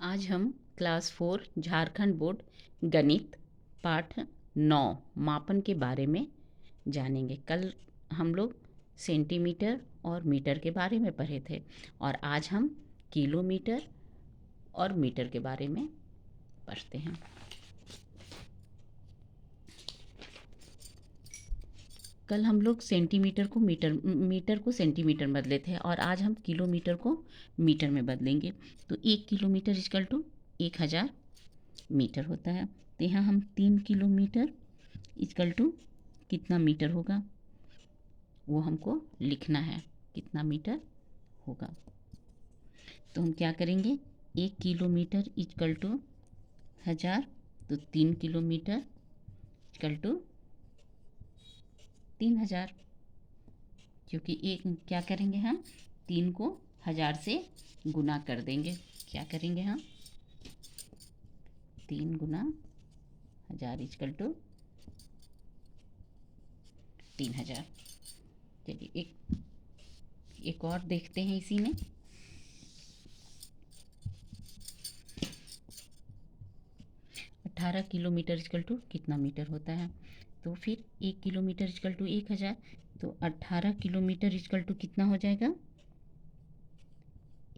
आज हम class 4 Jharkhand board गणित पाठ 9 मापन के बारे में जानेंगे। कल हम लोग सेंटीमीटर और मीटर के बारे में पढ़े थे और आज हम किलोमीटर और मीटर के बारे में पढ़ते हैं। कल हम लोग सेंटीमीटर को मीटर को सेंटीमीटर में बदले थे और आज हम किलोमीटर को मीटर में बदलेंगे। तो 1 किलोमीटर इक्वल टू 1000 मीटर होता है। तो यहाँ हम 3 किलोमीटर इक्वल टू कितना मीटर होगा वो हमको लिखना है, कितना मीटर होगा। तो हम क्या करेंगे, 1 किलोमीटर इक्वल टू 1000, तो 3 किलोमीटर इक्वल टू 3000, क्योंकि एक क्या करेंगे हम 3 को 1000 से गुना कर देंगे। क्या करेंगे हम 3 गुना 1000 इक्वल टू 3000। चलिए एक और देखते हैं इसी में। 18 किलोमीटर इक्वल टू कितना मीटर होता है। तो फिर 1 किलोमीटर इक्वल टू 1000, तो 18 किलोमीटर इक्वल टू कितना हो जाएगा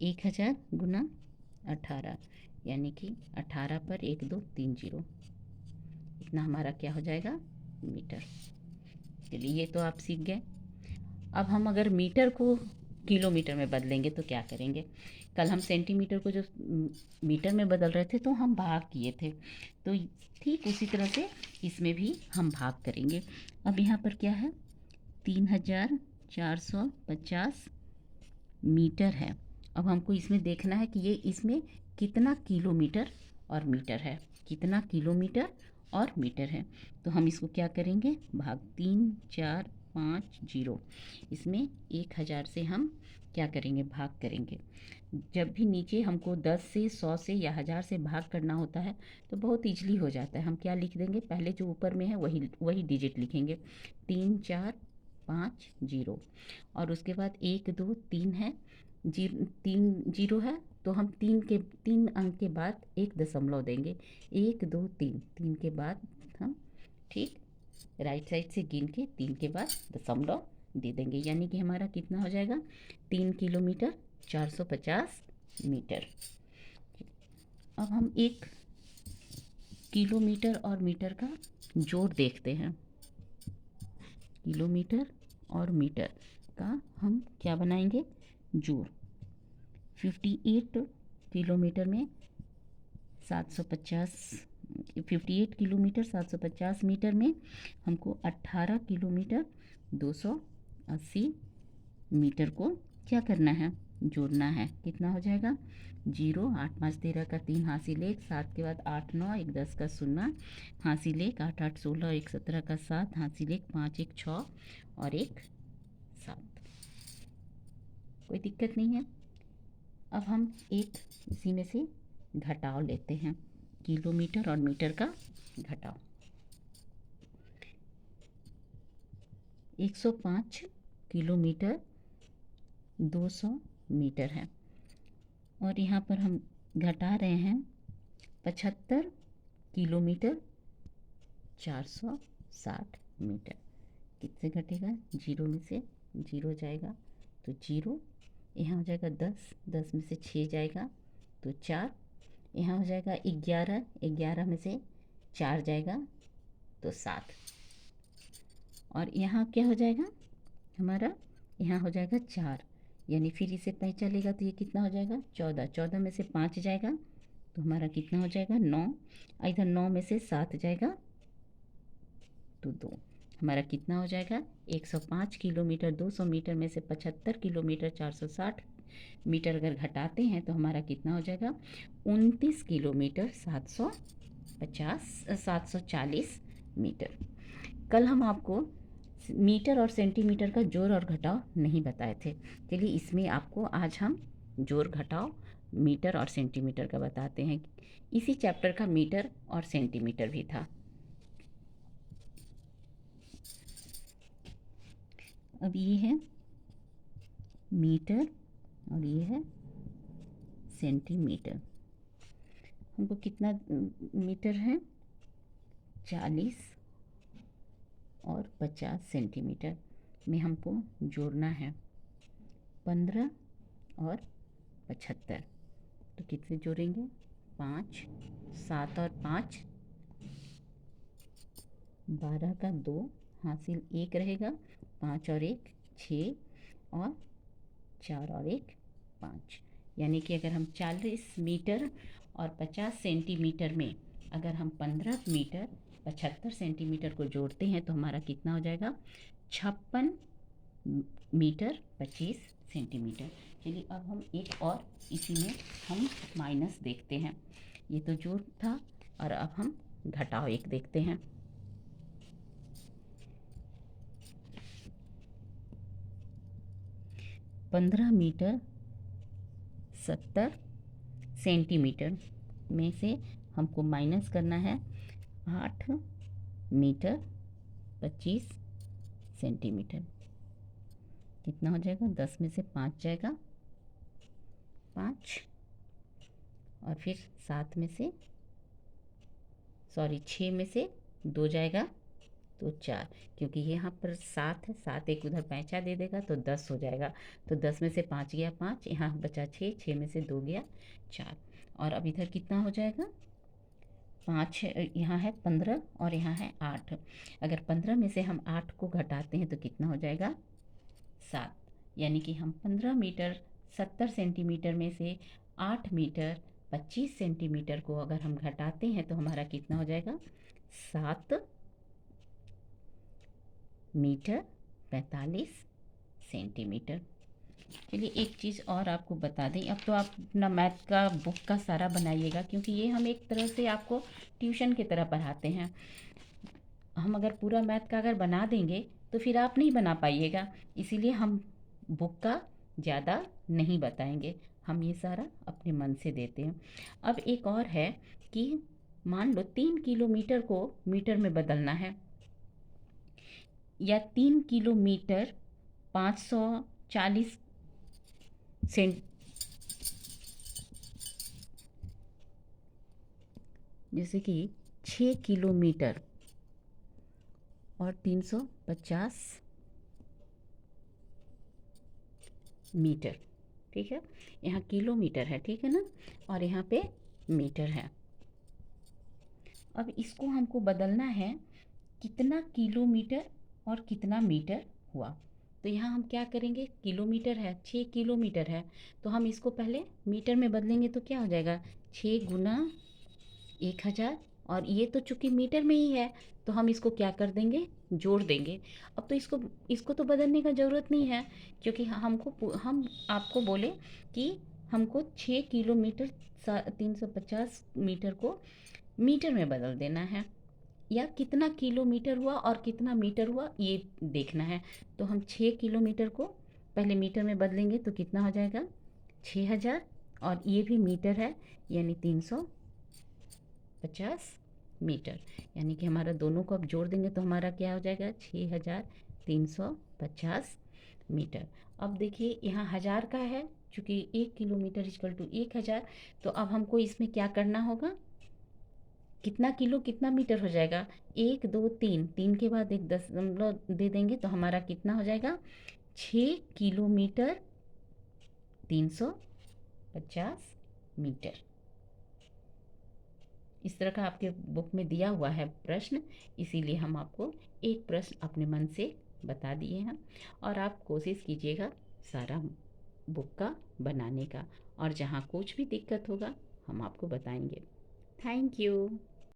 1000 गुना 18, यानी कि 18 पर 1 2 3 0, इतना हमारा क्या हो जाएगा मीटर। चलिए ये तो आप सीख गए। अब हम अगर मीटर को किलोमीटर में बदलेंगे तो क्या करेंगे। कल हम सेंटीमीटर को जो मीटर में बदल रहे थे तो हम भाग किए थे, तो ठीक उसी तरह से इसमें भी हम भाग करेंगे। अब यहाँ पर क्या है 3450 मीटर है। अब हमको इसमें देखना है कि ये इसमें कितना किलोमीटर और मीटर है, कितना किलोमीटर और मीटर है। तो हम इसको क्या करेंगे, भाग 3 4 5 0, इसमें 1000 से हम क्या करेंगे, भाग करेंगे। जब भी नीचे हमको 10 से 100 से या 1000 से भाग करना होता है तो बहुत ईजली हो जाता है। हम क्या लिख देंगे, पहले जो ऊपर में है वही डिजिट लिखेंगे, 3 4 5 0, और उसके बाद 1 2 3 है, 3 0 है, तो हम 3 अंक के बाद 1 दशमलव देंगे। 1 2 3, 3 के बाद हम ठीक राइट साइड से गिन के 3 के बाद दशमलव दे देंगे, यानी कि हमारा कितना हो जाएगा 3 किलोमीटर 450 मीटर। अब हम 1 किलोमीटर और मीटर का जोड़ देखते हैं। किलोमीटर और मीटर का हम क्या बनाएंगे, जोड़। 58 किलोमीटर में 750, 58 किलोमीटर 750 मीटर में हमको 18 किलोमीटर 280 मीटर को क्या करना है, जोड़ना है। कितना हो जाएगा 0 8 5 13 का 3 हासिल 1, 7 के बाद 8 9 1 10 का 0 हासिल 1, 8 8 16 1 17 का 7 हासिल 1, 5 1 6 और 1 7। कोई दिक्कत नहीं है। अब हम एक इसी में से घटाव लेते हैं, किलोमीटर और मीटर का घटाव। 105 किलोमीटर 200 मीटर है और यहाँ पर हम घटा रहे हैं 75 किलोमीटर 460 मीटर। किससे घटेगा, 0 में से 0 जाएगा तो 0, यहाँ हो जाएगा 10, 10 में से 6 जाएगा तो 4, यहाँ हो जाएगा 11, 11 में से 4 जाएगा तो 7, और यहाँ क्या हो जाएगा हमारा, यहाँ हो जाएगा 4, यानी फिर इसे पैंच चलेगा तो ये कितना हो जाएगा 14, 14 में से 5 जाएगा तो हमारा कितना हो जाएगा 9, इधर 9 में से 7 जाएगा तो 2, हमारा कितना हो जाएगा 105 किलोमीटर 200 मीटर में से 75 किलोमीटर 460 मीटर अगर घटाते हैं तो हमारा कितना हो जाएगा 29 किलोमीटर 740 मीटर। कल हम आपको मीटर और सेंटीमीटर का जोड़ और घटाव नहीं बताए थे। चलिए इसमें आपको आज हम जोड़ घटाव मीटर और सेंटीमीटर का बताते हैं। इसी चैप्टर का मीटर और सेंटीमीटर भी था। अब ये है मीटर और ये है सेंटीमीटर। हमको कितना मीटर है, 40 और 50 सेंटीमीटर में हमको जोड़ना है 15 और 75। तो कितने जोड़ेंगे, 5, 7 और 5, 12 का 2, हासिल 1 रहेगा, 5 और 1 6, और 4 और 1 5। यानी कि अगर हम 40 मीटर और 50 सेंटीमीटर में अगर हम 15 मीटर 75 सेंटीमीटर को जोड़ते हैं तो हमारा कितना हो जाएगा, 56 मीटर 25 सेंटीमीटर। चलिए अब हम एक और इसी में हम माइनस देखते हैं। ये तो जोड़ था और अब हम घटाव एक देखते हैं। पंद्रह मीटर 70 सेंटीमीटर में से हमको माइनस करना है 8 मीटर 25 सेंटीमीटर। कितना हो जाएगा, 10 में से 5 जाएगा 5, और फिर 7 में से 6 में से 2 जाएगा तो 4, क्योंकि यहाँ पर 7 है, 7 एक उधर पैंचा दे देगा तो 10 हो जाएगा। तो 10 में से 5 गया 5, यहाँ बचा 6, 6 में से 2 गया 4, और अब इधर कितना हो जाएगा, 5 यहाँ है 15 और यहाँ है 8। अगर 15 में से हम 8 को घटाते हैं तो कितना हो जाएगा, 7। यानी कि हम 15 मीटर 70 सेंटीमीटर में से 8 मीटर 25 सेंटीमीटर को अगर हम घटाते हैं तो हमारा कितना हो जाएगा, 7 मीटर 45 सेंटीमीटर। चलिए एक चीज़ और आपको बता दें, अब तो आप अपना मैथ का बुक का सारा बनाइएगा, क्योंकि ये हम एक तरह से आपको ट्यूशन की तरह पढ़ाते हैं। हम अगर पूरा मैथ का अगर बना देंगे तो फिर आप नहीं बना पाइएगा, इसीलिए हम बुक का ज़्यादा नहीं बताएंगे, हम ये सारा अपने मन से देते हैं। अब एक और है कि मान लो 3 किलोमीटर को मीटर में बदलना है, या 3 किलोमीटर 540 सेंट, जैसे कि 6 किलोमीटर और 350 मीटर, ठीक है। यहाँ किलोमीटर है, ठीक है ना, और यहाँ पे मीटर है। अब इसको हमको बदलना है कितना किलोमीटर और कितना मीटर हुआ। तो यहाँ हम क्या करेंगे, किलोमीटर है, 6 किलोमीटर है, तो हम इसको पहले मीटर में बदलेंगे तो क्या हो जाएगा, 6 गुना 1000, और ये तो चूँकि मीटर में ही है तो हम इसको क्या कर देंगे, जोड़ देंगे। अब तो इसको तो बदलने का ज़रूरत नहीं है, क्योंकि हम आपको बोले कि हमको 6 किलोमीटर 350 मीटर को मीटर में बदल देना है, या कितना किलोमीटर हुआ और कितना मीटर हुआ ये देखना है। तो हम 6 किलोमीटर को पहले मीटर में बदलेंगे तो कितना हो जाएगा, 6000, और ये भी मीटर है यानी 350 मीटर। यानी कि हमारा दोनों को अब जोड़ देंगे तो हमारा क्या हो जाएगा, 6350 मीटर। अब देखिए यहाँ 1000 का है, चूँकि 1 किलोमीटर इक्वल टू 1000, तो अब हमको इसमें क्या करना होगा, कितना किलो कितना मीटर हो जाएगा, 1 2 3, 3 के बाद एक दशमलव दे देंगे तो हमारा कितना हो जाएगा, 6 किलोमीटर 350 मीटर। इस तरह का आपके बुक में दिया हुआ है प्रश्न, इसीलिए हम आपको एक प्रश्न अपने मन से बता दिए हैं, और आप कोशिश कीजिएगा सारा बुक का बनाने का, और जहाँ कुछ भी दिक्कत होगा हम आपको बताएंगे। Thank you.